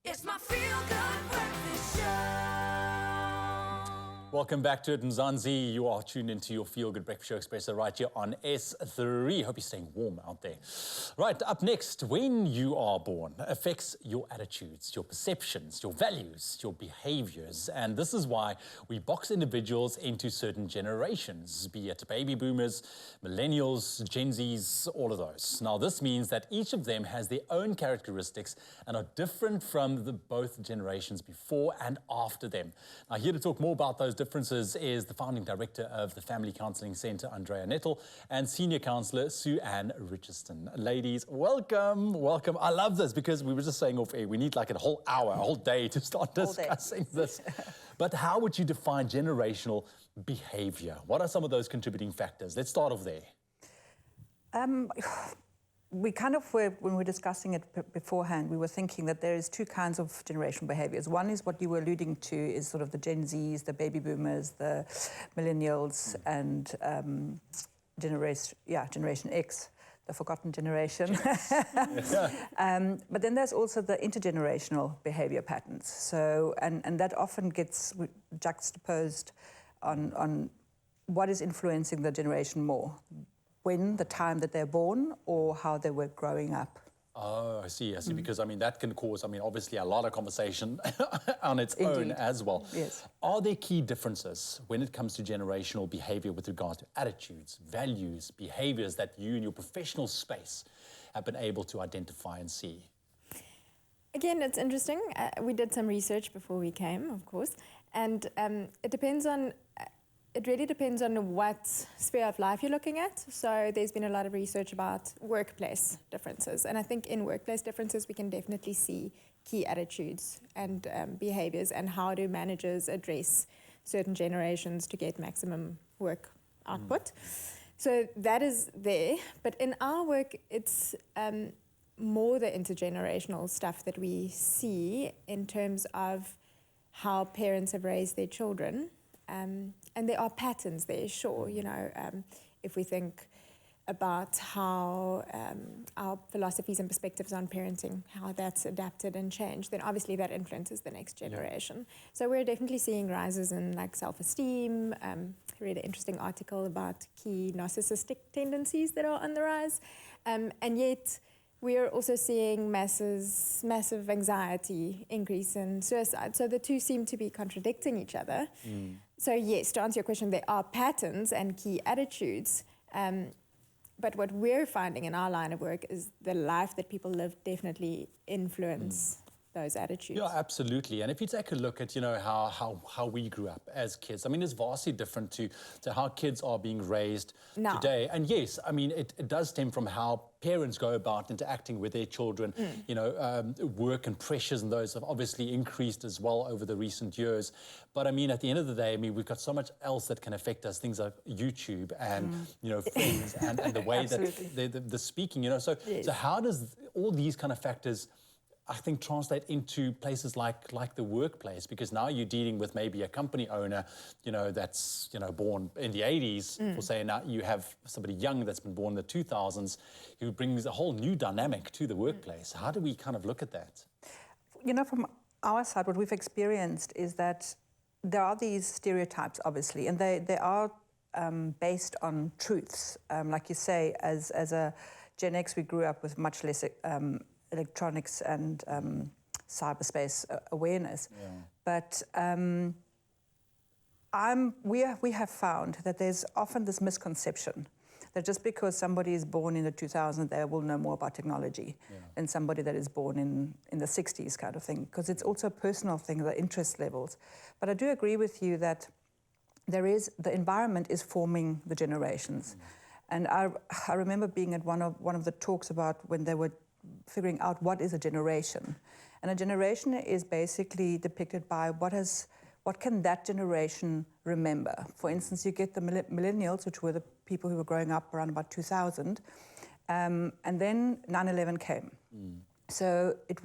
It's my feel-good breakfast show. Welcome back to it, Mzansi. You are tuned into your Feel Good Breakfast Show Expresso right here on S3. Hope you're staying warm out there. Right, up next, when you are born affects your attitudes, your perceptions, your values, your behaviors. And this is why we box individuals into certain generations, be it baby boomers, millennials, Gen Zs, all of those. Now, this means that each of them has their own characteristics and are different from both generations before and after them. Now, here to talk more about those differences is the founding director of the Family Counselling Centre, Andrea Nettle, and senior counsellor, Sue-Ann Richardson. Ladies, welcome, welcome. I love this because we were just saying off air, we need like a whole hour, a whole day to start discussing this. But how would you define generational behaviour? What are some of those contributing factors? Let's start off there. We kind of were, when we were discussing it beforehand, we were thinking that there is two kinds of generational behaviours. One is what you were alluding to, is sort of the Gen Zs, the baby boomers, the millennials, and Generation X, the forgotten generation. But then there's also the intergenerational behaviour patterns. So, and that often gets juxtaposed on what is influencing the generation more. When, the time that they're born, or how they were growing up. Oh, I see, because I mean, that can cause, obviously a lot of conversation on its own as well. Yes. Are there key differences when it comes to generational behaviour with regards to attitudes, values, behaviours that you in your professional space have been able to identify and see? Again, it's interesting. We did some research before we came, of course, and it really depends on what sphere of life you're looking at. So there's been a lot of research about workplace differences. And I think in workplace differences, we can definitely see key attitudes and behaviors and how do managers address certain generations to get maximum work output. So that is there. But in our work, it's more the intergenerational stuff that we see in terms of how parents have raised their children. And there are patterns there, sure, if we think about how our philosophies and perspectives on parenting, how that's adapted and changed, then obviously that influences the next generation. Yeah. So we're definitely seeing rises in like self-esteem. I read an interesting article about key narcissistic tendencies that are on the rise. And yet we are also seeing massive anxiety increase in suicide. So the two seem to be contradicting each other. So yes, to answer your question, there are patterns and key attitudes. But what we're finding in our line of work is the life that people live definitely influence those attitudes. Yeah, absolutely. And if you take a look at, how we grew up as kids, it's vastly different to how kids are being raised today. And yes, it does stem from how parents go about interacting with their children. Work and pressures and those have obviously increased as well over the recent years. But at the end of the day, we've got so much else that can affect us, things like YouTube and, friends and the way that the speaking, So how does all these kind of factors, I think, translate into places like the workplace? Because now you're dealing with maybe a company owner, that's, born in the 80s, or say now you have somebody young that's been born in the 2000s, who brings a whole new dynamic to the workplace. How do we kind of look at that? From our side, what we've experienced is that there are these stereotypes, obviously, and they are based on truths. Like you say, as a Gen X, we grew up with much less electronics and cyberspace awareness. Yeah. But we have found that there's often this misconception that just because somebody is born in the 2000s, they will know more about technology than somebody that is born in the 60s kind of thing, because it's also a personal thing, the interest levels. But I do agree with you that the environment is forming the generations. And I remember being at one of the talks about when they were figuring out what is a generation. And a generation is basically depicted by what can that generation remember. For instance, you get the millennials, which were the people who were growing up around about 2000, and then 9/11 came. So which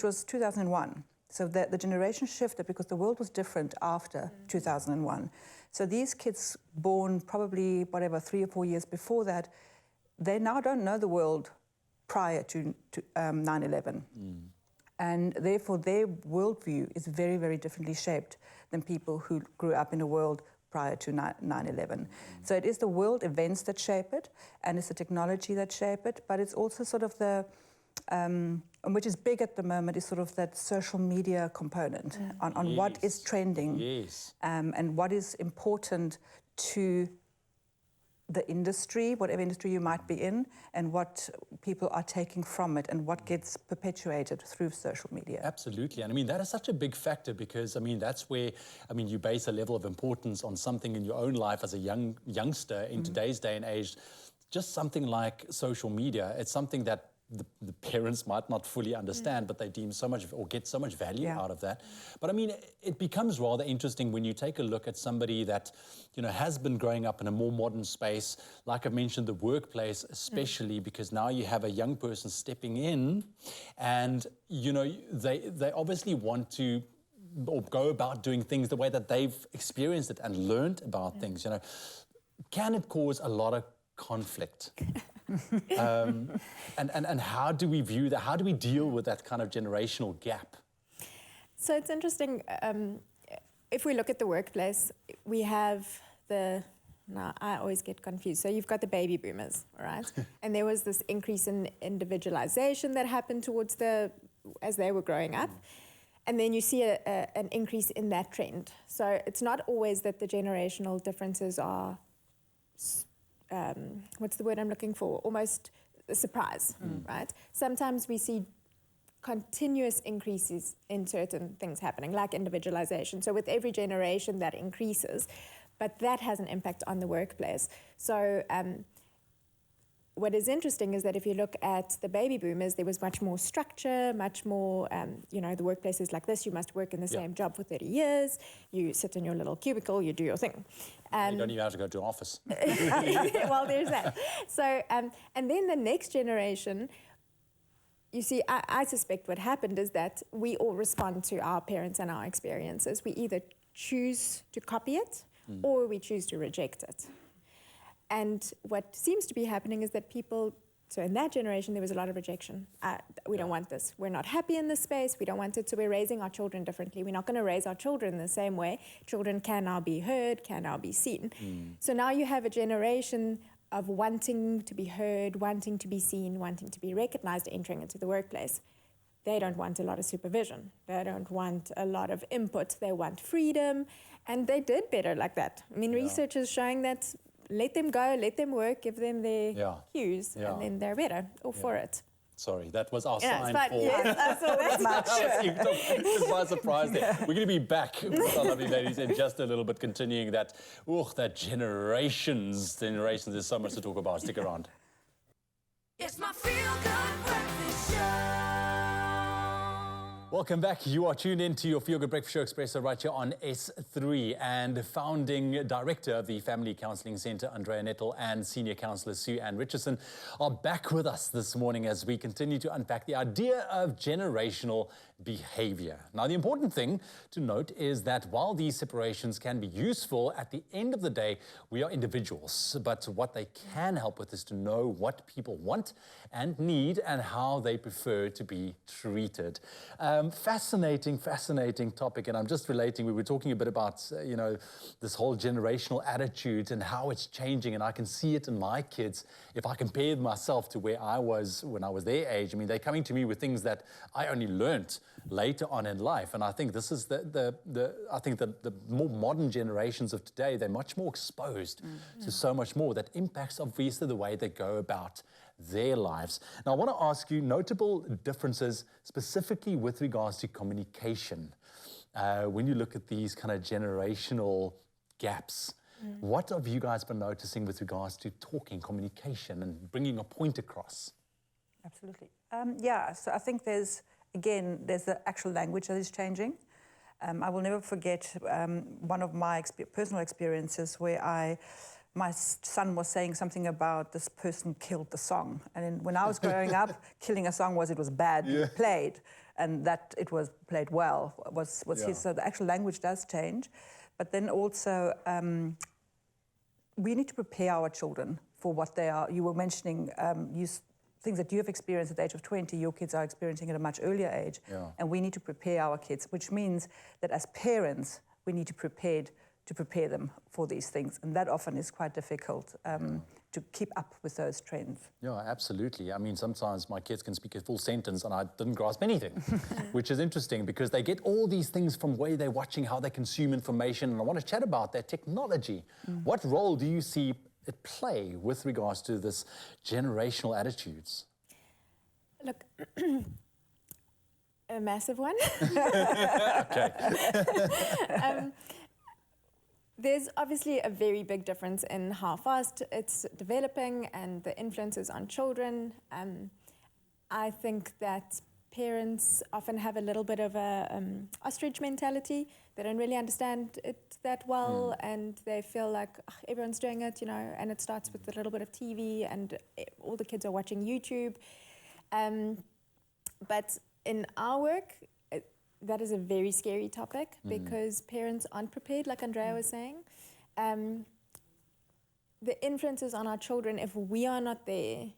was 2001. So the generation shifted because the world was different after 2001. So these kids born probably, 3 or 4 years before that, they now don't know the world prior to 9/11. And therefore, their worldview is very, very differently shaped than people who grew up in a world prior to 9/11. So it is the world events that shape it, and it's the technology that shape it, but it's also sort of the, and which is big at the moment, is sort of that social media component on what is trending and what is important to the industry, whatever industry you might be in, and what people are taking from it and what gets perpetuated through social media. Absolutely. And I mean, that is such a big factor because, I mean, that's where, I mean, you base a level of importance on something in your own life as a youngster in today's day and age. Just something like social media, it's something that the parents might not fully understand, but they deem so much or get so much value out of that. But I mean, it becomes rather interesting when you take a look at somebody that, you know, has been growing up in a more modern space, like I mentioned, the workplace especially, because now you have a young person stepping in and, you know, they obviously want to or go about doing things the way that they've experienced it and learned about things, you know. Can it cause a lot of conflict? And how do we view that? How do we deal with that kind of generational gap? So it's interesting. If we look at the workplace, we have now I always get confused. So you've got the baby boomers, right? And there was this increase in individualization that happened towards as they were growing up. And then you see an increase in that trend. So it's not always that the generational differences are what's the word I'm looking for? Almost a surprise, right? Sometimes we see continuous increases in certain things happening, like individualization. So with every generation that increases, but that has an impact on the workplace. So what is interesting is that if you look at the baby boomers, there was much more structure, much more, you know, the workplace is like this. You must work in the same job for 30 years. You sit in your little cubicle, you do your thing. You don't even have to go to an office. Well, there's that. So, and then the next generation, you see, I suspect what happened is that we all respond to our parents and our experiences. We either choose to copy it or we choose to reject it. And what seems to be happening is that people, so in that generation, there was a lot of rejection. We don't want this. We're not happy in this space. We don't want it. So we're raising our children differently. We're not going to raise our children the same way. Children can now be heard, can now be seen. So now you have a generation of wanting to be heard, wanting to be seen, wanting to be recognized, entering into the workplace. They don't want a lot of supervision. They don't want a lot of input. They want freedom. And they did better like that. I mean, research is showing that let them go, let them work, give them their cues, and then they're better for it. Sorry, that was our Yeah, sign but for... yes, I saw that. You took us by surprise there. We're going to be back with our lovely ladies in just a little bit, continuing that, that generations. There's so much to talk about. Stick around. It's my feel-good breakfast show. Welcome back. You are tuned in to your Feel Good Breakfast Show Expresso right here on S3. And the founding director of the Family Counselling Centre, Andrea Nettle, and senior counsellor Sue Ann Richardson are back with us this morning as we continue to unpack the idea of generational behaviour. Now, the important thing to note is that while these separations can be useful, at the end of the day, we are individuals. But what they can help with is to know what people want and need and how they prefer to be treated. Fascinating topic, and I'm just relating. We were talking a bit about, this whole generational attitude and how it's changing, and I can see it in my kids. If I compare myself to where I was when I was their age, I mean, they're coming to me with things that I only learnt later on in life, and I think this is the more modern generations of today. They're much more exposed to so much more that impacts obviously the way they go about their lives. Now, I want to ask you notable differences specifically with regards to communication. When you look at these kind of generational gaps, what have you guys been noticing with regards to talking, communication, and bringing a point across? Absolutely. So I think there's the actual language that is changing. I will never forget one of my personal experiences where my son was saying something about this person killed the song. And when I was growing up, killing a song it was badly played, and that it was played well was his. So the actual language does change. But then also, we need to prepare our children for what they are. You were mentioning, you things that you have experienced at the age of 20, your kids are experiencing at a much earlier age. Yeah. And we need to prepare our kids, which means that as parents, we need to prepare them for these things. And that often is quite difficult to keep up with those trends. Yeah, absolutely. I mean, sometimes my kids can speak a full sentence and I didn't grasp anything, which is interesting because they get all these things from where they're watching, how they consume information. And I want to chat about that technology. What role do you see it play with regards to this generational attitudes? Look, a massive one. Okay. There's obviously a very big difference in how fast it's developing and the influences on children. I think that parents often have a little bit of a ostrich mentality. They don't really understand it that well, and they feel like everyone's doing it, you know, and it starts with a little bit of TV and all the kids are watching YouTube. But in our work, that is a very scary topic because parents aren't prepared, like Andrea was saying. The influences on our children, if we are not there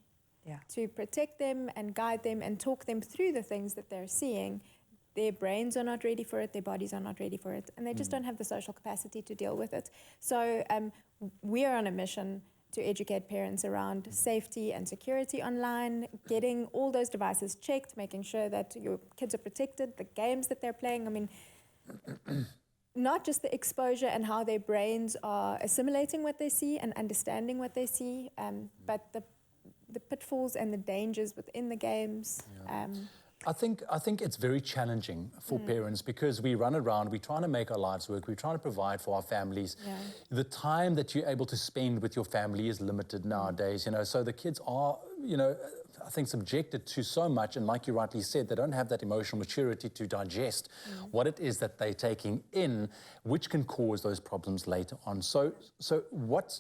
to protect them and guide them and talk them through the things that they're seeing, their brains are not ready for it, their bodies are not ready for it, and they just don't have the social capacity to deal with it. So we are on a mission to educate parents around safety and security online, getting all those devices checked, making sure that your kids are protected, the games that they're playing. I mean, not just the exposure and how their brains are assimilating what they see and understanding what they see, but the pitfalls and the dangers within the games. I think it's very challenging for parents because we run around, we're trying to make our lives work, we're trying to provide for our families. The time that you're able to spend with your family is limited nowadays, you know, so the kids are, you know, I think subjected to so much, and like you rightly said, they don't have that emotional maturity to digest what it is that they're taking in, which can cause those problems later on. So what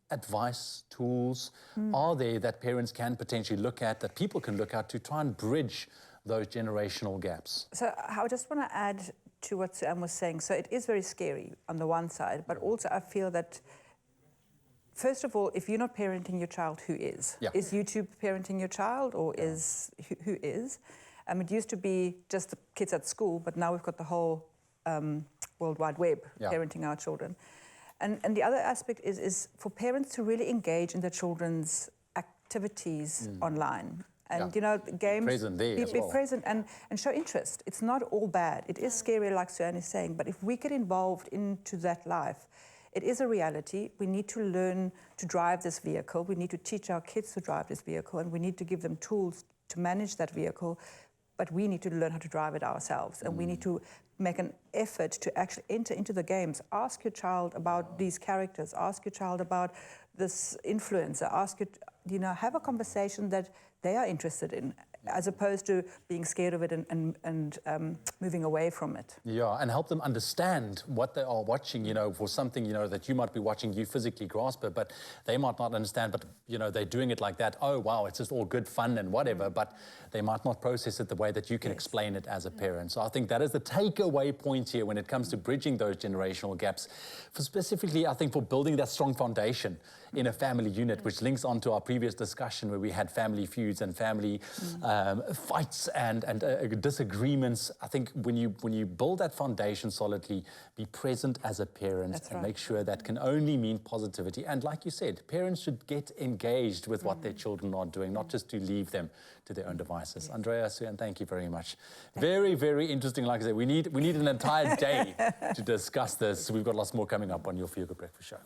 advice, tools are there that parents can potentially look at, that people can look at to try and bridge those generational gaps? So I just want to add to what Sue Ann was saying. So it is very scary on the one side, but also I feel that, first of all, if you're not parenting your child, who is? Yeah. Is YouTube parenting your child, or is who is? It used to be just the kids at school, but now we've got the whole World Wide Web parenting our children. And the other aspect is for parents to really engage in their children's activities online. And, you know, games... Present there as well. Be present and show interest. It's not all bad. It is scary, like Sue Ann is saying, but if we get involved into that life, it is a reality. We need to learn to drive this vehicle. We need to teach our kids to drive this vehicle, and we need to give them tools to manage that vehicle, but we need to learn how to drive it ourselves, and we need to make an effort to actually enter into the games. Ask your child about these characters. Ask your child about this influencer. Ask your, you know, have a conversation that they are interested in, as opposed to being scared of it and moving away from it. Yeah, and help them understand what they are watching, you know, for something, you know, that you might be watching, you physically grasp it, but they might not understand, but, you know, they're doing it like that. Oh, wow, it's just all good fun and whatever, but they might not process it the way that you can explain it as a parent. So I think that is the takeaway point here when it comes to bridging those generational gaps. For specifically, I think for building that strong foundation in a family unit, which links on to our previous discussion where we had family feuds and family fights and disagreements. I think when you build that foundation solidly, be present as a parent and make sure that can only mean positivity. And like you said, parents should get engaged with what their children are doing, not just to leave them to their own devices. Andrea, Sue Ann, thank you very much. Very, very interesting. Like I said, we need an entire day to discuss this. We've got lots more coming up on your Feel Good Breakfast Show.